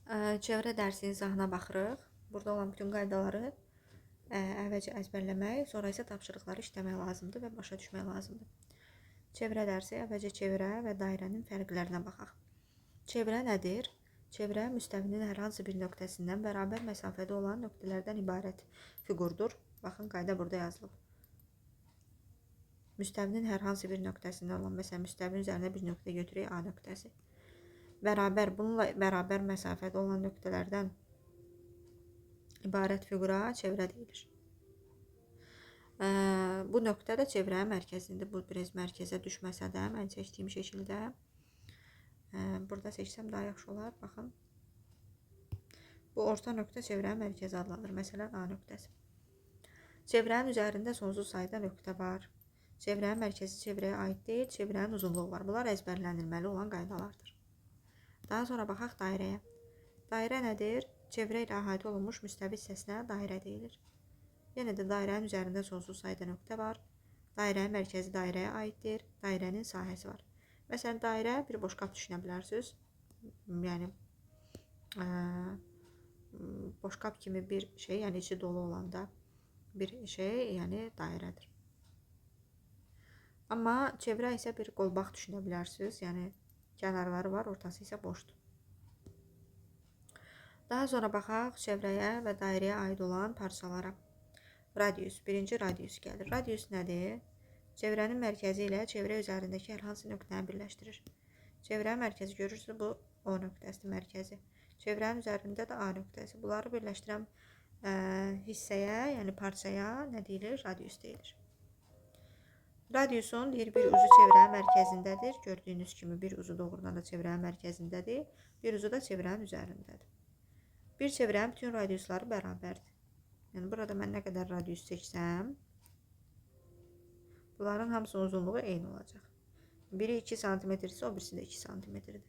Çevrə dərsinin izahına baxırıq. Burada olan bütün qaydaları əvvəlcə əzbərləmək, sonra isə tapşırıqları işləmək lazımdır və başa düşmək lazımdır. Çevrə dərsi əvvəlcə çevrə və dairənin fərqlərinə baxaq. Çevrə nədir? Çevrə müstəvinin hər hansı bir nöqtəsindən bərabər məsafədə olan nöqtələrdən ibarət fiqurdur. Baxın, qayda burada yazılıb. Müstəvinin hər hansı bir nöqtəsində olan, məsələn, müstəvinin üzərində bir nöqtə götürək, A nöqtəsi. Bununla bərabər məsafədə olan nöqtələrdən ibarət fiqura çevrə deyilir. Bu nöqtə də çevrənin mərkəzindir. Bu biraz mərkəzə düşməsə də, mən seçdiyim şəkildə burada seçsəm daha yaxşı olar. Baxın. Bu orta nöqtə çevrənin mərkəzi adlanır. Məsələn, A nöqtəsi. Çevrənin üzərində sonsuz sayda nöqtə var. Çevrənin mərkəzi çevrəyə aid deyil, çevrənin uzunluğu var. Bunlar əzbərlənilməli olan qaydalardır. Daha sonra baxaq dairəyə. Dairə nədir? Çevrə ilə əhatə olunmuş müstəvi hissəsinə dairə deyilir. Yenə də dairənin üzərində sonsuz sayda nöqtə var. Dairənin mərkəzi dairəyə aiddir. Dairənin sahəsi var. Məsələn, dairə bir boşqab düşünə bilərsiniz. Yəni boşqab kimi bir şey, yəni içi dolu olanda bir şey, yəni dairədir. Amma çevrə isə bir qolbaq düşünə bilərsiniz. Yəni kənarları var, ortası isə boşdur. Daha sonra baxaq çevrəyə və dairəyə aid olan parçalara. Radius, birinci radius gəlir. Radius nədir? Çevrənin mərkəzi ilə çevrə üzərindəki hər hansı nöqtəni birləşdirir. Çevrənin mərkəzi görürsünüz, bu O nöqtəsidir mərkəzi. Çevrənin üzərində də A nöqtəsi. Bunları birləşdirən hissəyə, yəni parçaya nə deyilir? Radius deyilir. Radiusun bir ucu çevrənin mərkəzindədir. Gördüyünüz kimi bir ucu doğrudan da çevrənin mərkəzindədir. Bir ucu da çevrənin üzərindədir. Bir çevrənin bütün radiusları bərabərdir. Yəni burada mən nə qədər radius seçsəm, bunların hamısının uzunluğu eyni olacaq. Biri 2 cm ise o birisi də 2 cm-dir.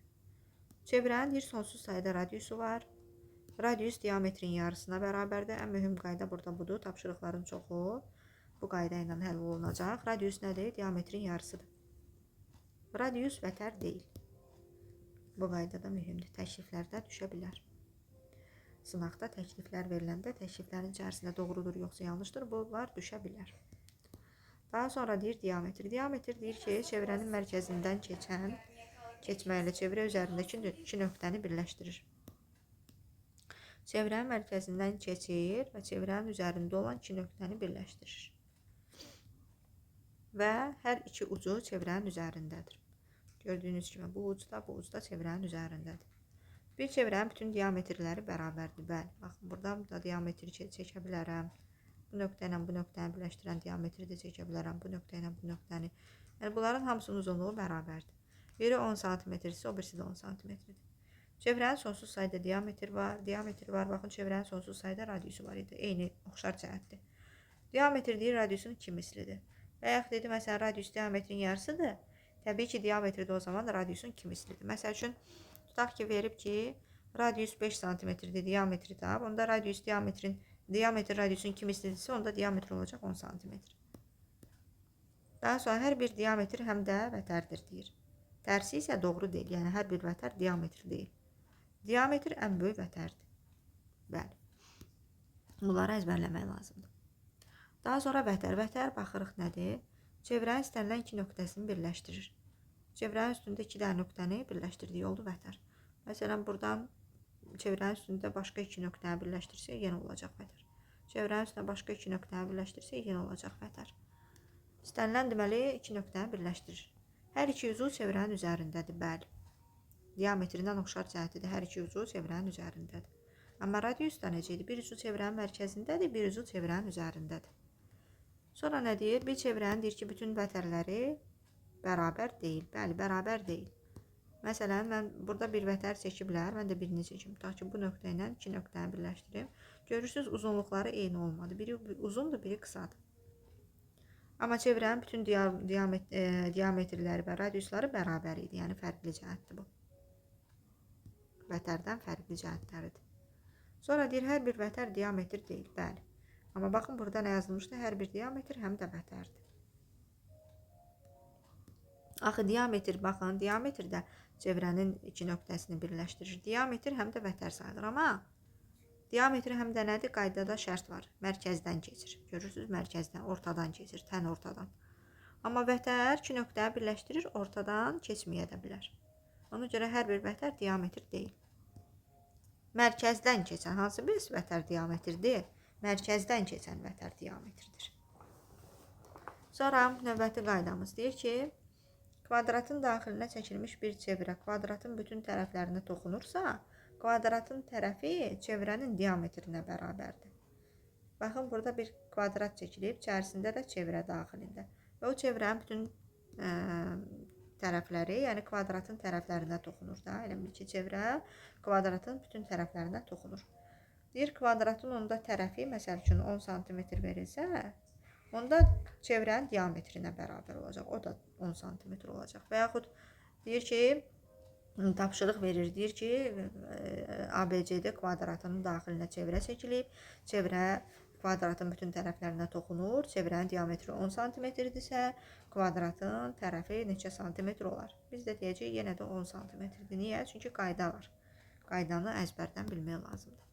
Çevrənin bir sonsuz sayda radiusu var. Radius diametrin yarısına bərabərdir. Ən mühüm qayda burada budur. Tapşırıqların çoxu bu qayda ilə həll olunacaq. Radius nədir? Diametrin yarısıdır. Radius vətər deyil. Bu qayda da mühümdür. Təkliflərdə düşə bilər. Sınaqda təkliflər veriləndə təkliflərin içərisində doğrudur, yoxsa yanlışdır, bunlar düşə bilər. Daha sonra deyir diametr. Diametr deyir ki, çevrənin mərkəzindən keçməklə çevrə üzərindəki iki nöqtəni birləşdirir. Çevrənin mərkəzindən keçir və çevrənin üzərində olan iki nöqtəni birləşdirir. Və hər iki ucu çevrənin üzərindədir. Gördüyünüz kimi bu uc da çevrənin üzərindədir. Bir çevrənin bütün diametrləri bərabərdir. Bəli, baxın, buradan da diametri çəkə bilərəm. Bu nöqtə ilə bu nöqtəni birləşdirən diametri də çəkə bilərəm. Bu nöqtə ilə bu nöqtəni. Yəni bunların hamısının uzunluğu bərabərdir. Biri 10 cm ise o birisi də 10 cm-dir. Çevrənin sonsuz sayda diametri var. Baxın, çevrənin sonsuz sayda radiusu var idi. Eyni, oxşar cəhətdir. Diametr deyir radiusun 2 mislidir. Və yaxud dedi, məsələn, radius diametrin yarısıdır. Təbii ki, diametri də o zaman da radiusun 2 mislidir. Məsəl üçün, tutaq ki, verib ki, radius 5 cm-dir, diametri tab. Onda diametr radiusun 2 mislidirsə, onda diametr olacaq 10 cm. Daha sonra hər bir diametr həm də vətərdir deyir. Tərsi isə doğru deyil. Yəni, hər bir vətər diametr deyil. Diametr ən böyük vətərdir. Bəli. Bunları əzbərləmək lazımdır. Daha sonra vətər. Vətər baxırıq nədir? Çevrənin istənilən iki nöqtəsini birləşdirir. Çevrənin üstündə iki dənə nöqtəni birləşdirdiyi oldu vətər. Məsələn, buradan çevrənin üstündə başqa iki nöqtəni birləşdirsə, yenə olacaq vətər. Çevrənin üstündə başqa iki nöqtəni birləşdirsə, yenə olacaq vətər. İstənilən deməli iki nöqtəni birləşdirir. Hər iki ucu çevrənin üzərindədir, bəli. Diametrindən oxşar cəhətidir, hər iki ucu çevrənin üzərindədir. Amma radius da necədir? Bir ucu çevrənin mərkəzindədir, bir ucu çevrənin üzərindədir. Sonra nə deyir? Bir çevrənin deyir ki, bütün vətərləri bərabər deyil. Bəli, bərabər deyil. Məsələn, mən burada bir vətər çəkiblər, mən də birini çəkim. Tutaq ki, bu nöqtə ilə iki nöqtəni birləşdirim. Görürsünüz, uzunluqları eyni olmadı. Biri uzundur, biri qısadır. Amma çevrənin bütün diametrləri və radiusları bərabər idi. Yəni, fərqli cəhətdir bu. Vətərdən fərqli cəhətləridir. Sonra deyir, hər bir vətər diametr deyil. Bəli. Amma baxın, burada nə yazılmışdı? Hər bir diametr həm də vətərdir. Axı, diametr, baxın, diametrdə çevrənin iki nöqtəsini birləşdirir. Diametr həm də vətər sayılır. Amma diametr həm də nədir? Qaydada şərt var. Mərkəzdən keçir. Görürsünüz, mərkəzdən, ortadan keçir, tən ortadan. Amma vətər iki nöqtəni birləşdirir, ortadan keçməyə də bilər. Ona görə hər bir vətər diametr deyil. Mərkəzdən keçən hansı bir vətər diametrdir? Mərkəzdən keçən vətər diametrdir. Sonra növbəti qaydamız deyir ki, kvadratın daxilinə çəkilmiş bir çevrə kvadratın bütün tərəflərinə toxunursa, kvadratın tərəfi çevrənin diametrinə bərabərdir. Baxın, burada bir kvadrat çəkilib, içərisində də çevrə daxilində. Və o çevrənin bütün tərəfləri, yəni kvadratın tərəflərinə toxunur da. Elə bil ki, çevrə kvadratın bütün tərəflərinə toxunur. Deyir, kvadratın onda tərəfi, məsəl üçün 10 sm verilsə, onda çevrənin diametrinə bərabər olacaq. O da 10 sm olacaq. Və yaxud deyir ki, tapşırıq verir. Deyir ki, ABCD kvadratının daxilinə çevrə çəkilib. Çevrə kvadratın bütün tərəflərinə toxunur. Çevrənin diametri 10 sm-dirsə, kvadratın tərəfi neçə santimetr olar? Biz də deyəcəyik, yenə də 10 sm-dir. Niyə? Çünki qayda var. Qaydanı əzbərdən bilmək lazımdır.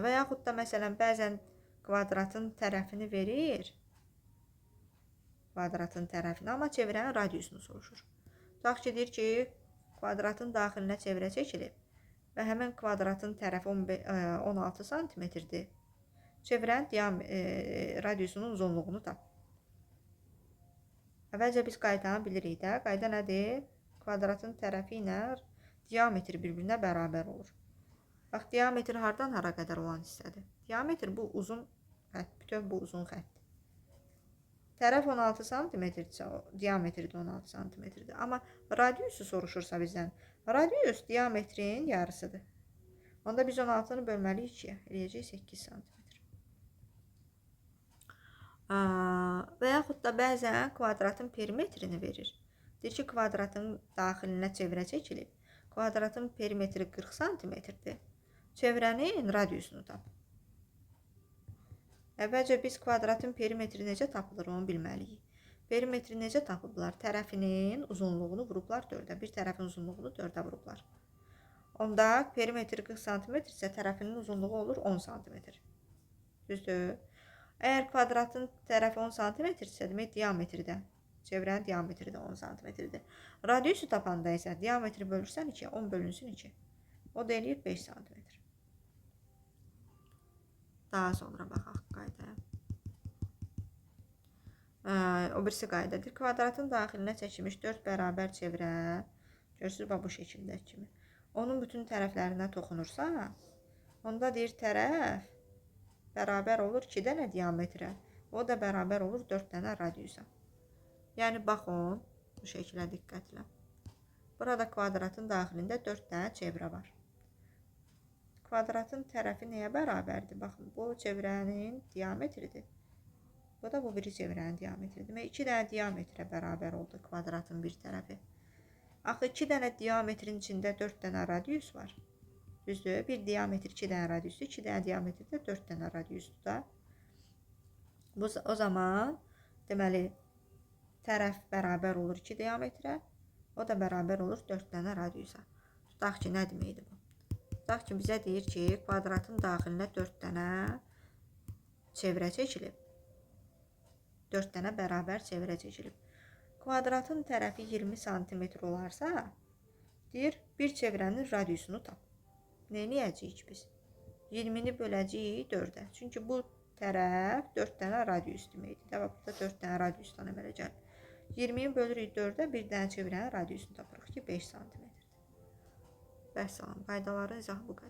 Və yaxud da məsələn, bəzən kvadratın tərəfini verir. Kvadratın tərəfini, amma çevrənin radiusunu soruşur. Tutaq ki, deyir ki, kvadratın daxilinə çevrə çəkilib və həmin kvadratın tərəfi 16 sm-dir. Çevrənin radiusunun uzunluğunu tap. Əvvəlcə biz qaydanı bilirik də. Qayda nədir? Kvadratın tərəfi ilə diametr bir-birinə bərabər olur. Bax, diametr hardan hara qədər olan hissədir? Diametr bu uzun xətt, bütöv bu uzun xəttdir. Tərəf 16 sm-dirsə, diametri də 16 sm-dir. Amma radiusu soruşursa bizdən, radius diametrin yarısıdır. Onda biz 16-nı bölməliyik 2-yə, eləyəcək 8 sm. Və yaxud da bəzən kvadratın perimetrini verir. Deyir ki, kvadratın daxilinə çevrə çəkilib. Kvadratın perimetri 40 sm-dir. Çevrənin radiusunu tap. Əvvəlcə biz kvadratın perimetri necə tapılır, onu bilməliyik. Perimetri necə tapıblar? Tərəfinin uzunluğunu vurublar 4-ə. Bir tərəfin uzunluğunu 4-ə vurublar. Onda perimetri 40 cm isə tərəfinin uzunluğu olur 10 cm. Düzdür? Əgər kvadratın tərəfi 10 cm isə demək diametri də, çevrənin diametri də 10 cm-dir. Radiusu tapanda isə diametri bölürsən 2, 10 bölünsün 2. O da eləyir 5 cm. Daha sonra baxaq qaydaya. O birisi qaydadır. Kvadratın daxilinə çəkilmiş 4 bərabər çevrə, görürsünüz, bu şəkildə kimi. Onun bütün tərəflərinə toxunursa, onda deyir tərəf bərabər olur 2 dənə diametrə. O da bərabər olur 4 dənə radiusa. Yəni, baxın, bu şəkilə diqqətlə. Burada kvadratın daxilində 4 dənə çevrə var. Kvadratın tərəfi nəyə bərabərdir? Baxın, bu çevrənin diametridir. Bu da bu biri çevrənin diametridir. Demək, 2 dənə diametrə bərabər oldu kvadratın bir tərəfi. Axı, 2 dənə diametrin içində 4 dənə radius var. Düzdür? Bir diametr 2 dənə radiusdur. 2 dənə diametrdə 4 dənə radiusdur da. O zaman, deməli, tərəf bərabər olur 2 diametrə. O da bərabər olur 4 dənə radiusa. Tutaq ki, nə deməkdir bu? Tutaq ki, bizə deyir ki, kvadratın daxilinə 4 dənə çevrə çəkilib. 4 dənə bərabər çevrə çəkilib. Kvadratın tərəfi 20 cm olarsa, deyir, bir çevrənin radiusunu tap. Neyəcəyik biz? 20-ni böləcəyik 4-ə. Çünki bu tərəf 4 dənə radius deməkdir. Burada 4 dənə radiusdan əmələ gəlir. 20-ni bölürük 4-ə, bir dənə çevrənin radiusunu tapırıq ki, 5 cm. Vəssalam, qaydaların izahı bu qədər.